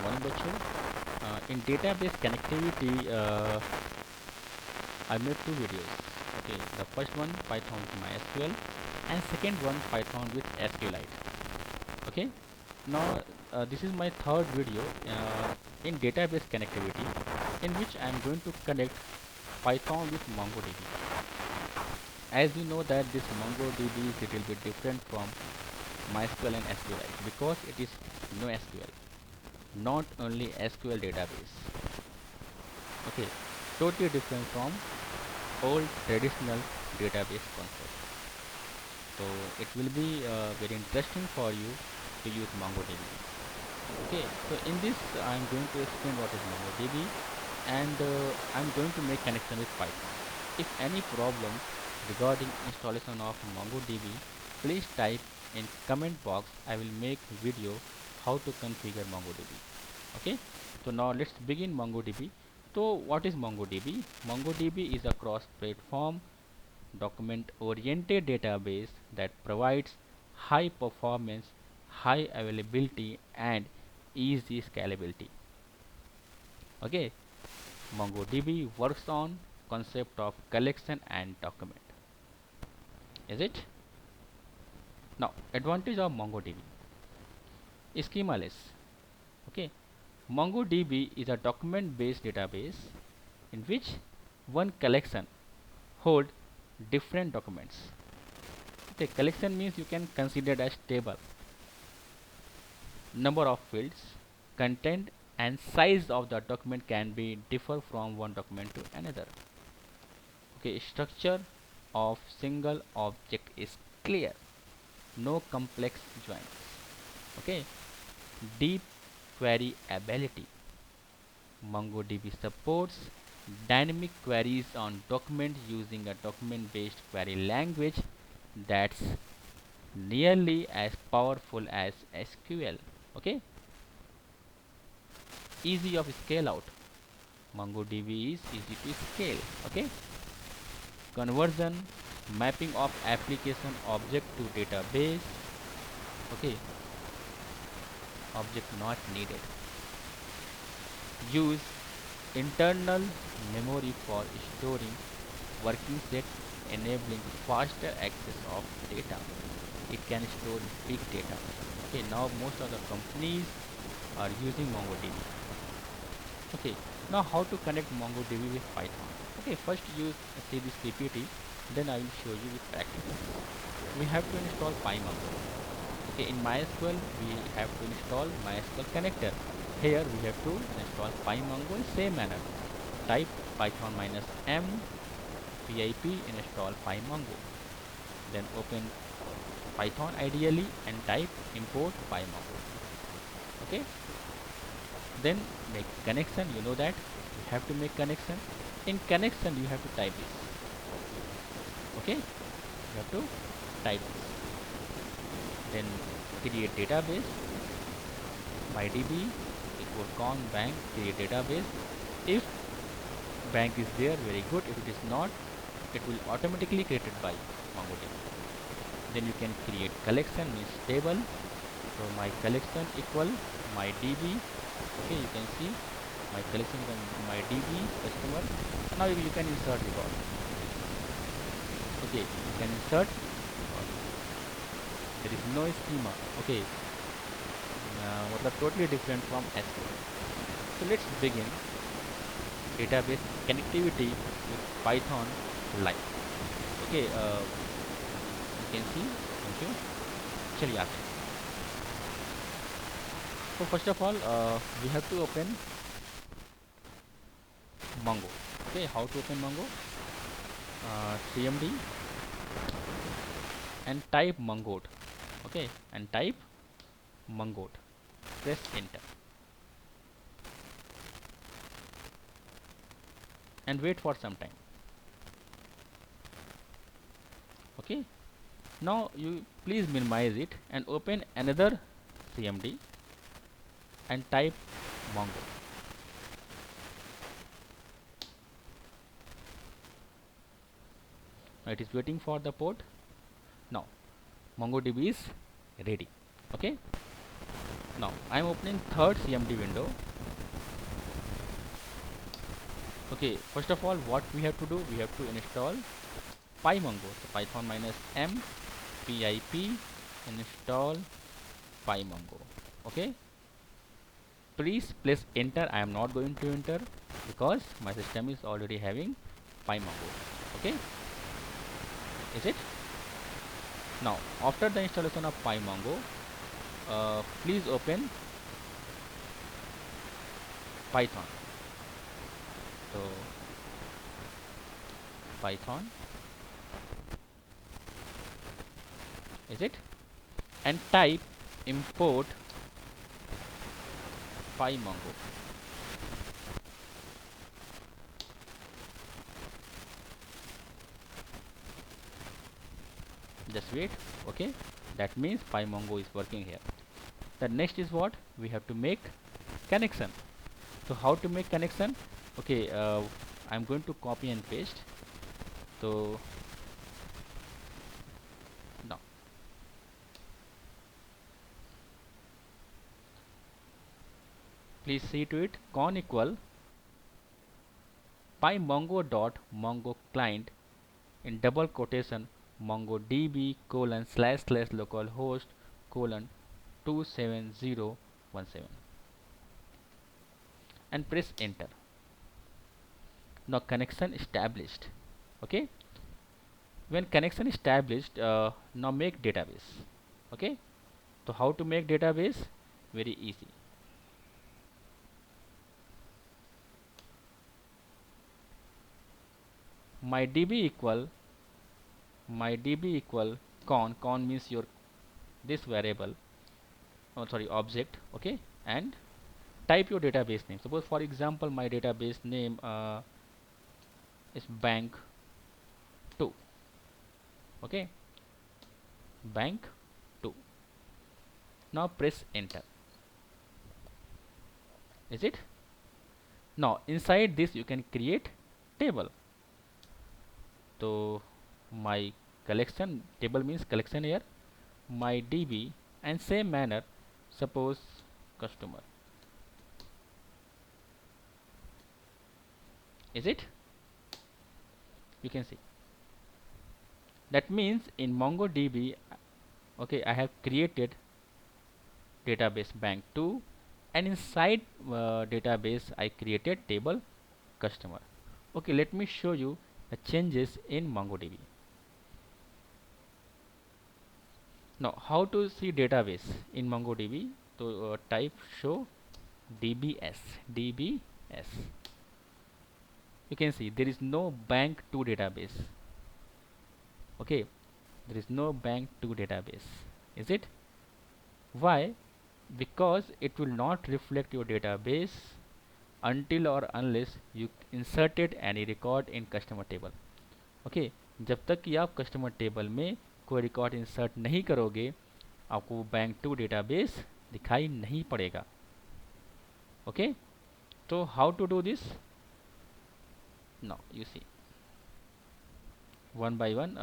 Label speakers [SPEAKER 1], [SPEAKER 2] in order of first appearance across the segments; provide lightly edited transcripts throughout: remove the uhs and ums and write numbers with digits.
[SPEAKER 1] morning, बच्चों. In database connectivity, I made two videos. Okay, the first one Python with MySQL, and second one Python with SQLite. Okay, now this is my third video in database connectivity, in which I am going to connect Python with MongoDB. As you know that this MongoDB is little bit different from MySQL and SQLite because it is no SQL, not only SQL database. Okay, totally different from old traditional database concept. So it will be very interesting for you to use MongoDB. Okay, so in this I am going to explain what is MongoDB, and I am going to make connection with Python. If any problem regarding installation of MongoDB, please type in comment box. I will make video how to configure MongoDB. Okay, so now let's begin MongoDB. So what is MongoDB? MongoDB is a cross-platform document-oriented database that provides high performance, high availability, and easy scalability. Okay, MongoDB works on concept of collection and document. Is it? Now, advantage of MongoDB. Schemaless. Okay, MongoDB is a document-based database in which one collection hold different documents. Okay, collection means you can consider it as table. Number of fields, content, and size of the document can be differ from one document to another. Okay, structure of single object is clear, no complex joins. Okay, deep query ability. MongoDB supports dynamic queries on documents using a document-based query language that's nearly as powerful as SQL. Okay, easy of scale out. MongoDB is easy to scale. Okay, conversion, mapping of application object to database. Okay, object not needed. Use internal memory for storing working set, enabling faster access of data. It can store big data. Okay, now most of the companies are using MongoDB. Okay, now how to connect MongoDB with Python? Okay, first you see this PPT, then I will show you with practical. We have to install PyMongo. Okay, in MySQL we have to install MySQL connector. Here we have to install PyMongo in same manner. Type python -m pip install PyMongo. Then open Python ideally and type import PyMongo. Okay, then make connection. You know that you have to make connection. In connection you have to type this. Okay, you have to type this. Then create database. MyDB equal con bank, create database. If bank is there, very good. If it is not, it will automatically created by MongoDB. Then you can create collection, means table. So my collection equal MyDB. Okay, you can see my collection is MyDB customer. Now you can insert record. Okay, you can insert record. There is no schema. Okay, totally different from SQL. So let's begin database connectivity with Python live. Okay, you can see. Thank you. चलिए आते हैं. So first of all, we have to open Mongo. Okay, how to open Mongo? CMD and type Mongoat. Okay, and type Mongoat. Press enter and wait for some time. Okay, now you please minimize it and open another CMD and type Mongo. Now it is waiting for the port. Now MongoDB is ready. Okay, Now I am opening third CMD window. Okay, first of all, what we have to do, we have to install PyMongo. So python minus m pip install PyMongo. Okay, please press enter. I am not going to enter because my system is already having PyMongo. Okay, is it? Now after the installation of PyMongo, please open Python. So Python, is it? And type import PyMongo. Just wait. Okay, that means PyMongo is working here. The next is what we have to make connection. So how to make connection? Okay, I'm going to copy and paste. So now please see to it, con equal pymongo dot mongo client in double quotation mongodb colon slash slash localhost colon 27017 and press enter. Now connection established. Okay, when connection established, now make database. Okay, so how to make database? Very easy. My db equal con means your this variable, oh sorry, object. Okay, and type your database name. Suppose for example my database name is bank 2. Okay, bank 2. Now press enter. Is it? Now inside this you can create table. So my collection table means collection here, my db, and same manner suppose customer. Is it? You can see. That means in MongoDB, okay, I have created database bank 2, and inside database I created table customer. Okay, let me show you the changes in MongoDB. Now how to see database in MongoDB? So type show dbs. You can see there is no bank 2 database. Okay, there is no bank 2 database. Is it? Why? Because it will not reflect your database until or unless you inserted any record in customer table. Okay, जब तक कि आप customer table में कोई record insert नहीं करोगे, आपको bank 2 database दिखाई नहीं पड़ेगा. Okay, so how to do this? Now you see one by one.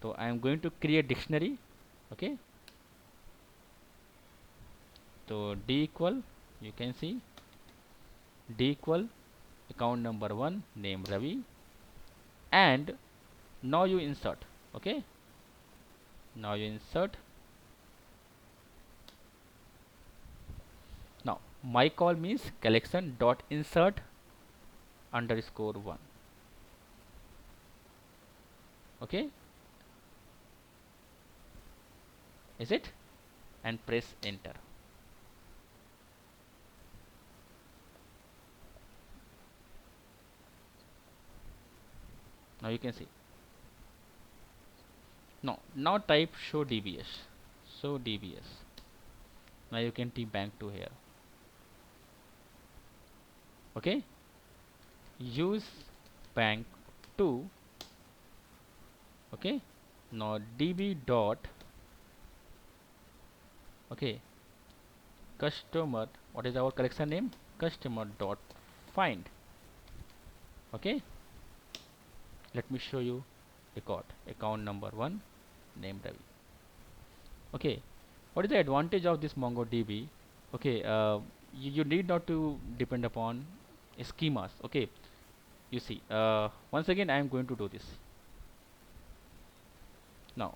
[SPEAKER 1] So I am going to create dictionary. Okay, so d equal, you can see d equal account number 1 name Ravi, and now you insert. Okay, now you insert. Now my call means collection dot insert underscore 1. Okay, is it? And press enter. Now you can see. Now type show dbs. So dbs. Now you can type bank 2 here. Okay, use bank 2. Okay, now db dot, okay, customer, what is our collection name? Customer dot find. Okay, let me show you record account number 1 name Ravi. Okay, What is the advantage of this MongoDB? Okay, you need not to depend upon schemas. Okay, you see, once again I am going to do this now.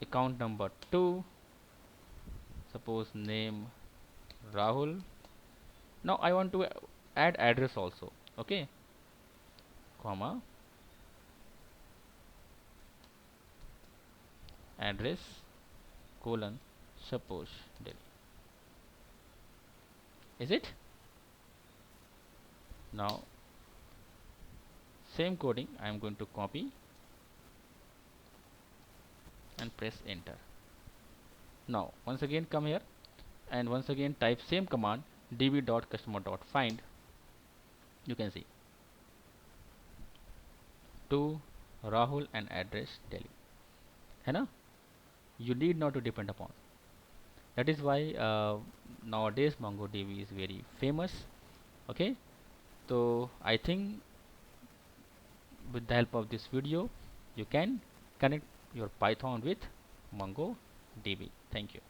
[SPEAKER 1] Account number 2, suppose name Rahul. Now I want to add address also. Okay, comma, address colon, suppose Delhi. Is it? Now same coding I am going to copy and press enter. Now once again come here and once again type same command, db.customer.find. You can see to Rahul and address Delhi, है ना? You need not to depend upon. That is why nowadays MongoDB is very famous. Okay, so I think with the help of this video you can connect your Python with MongoDB. Thank you.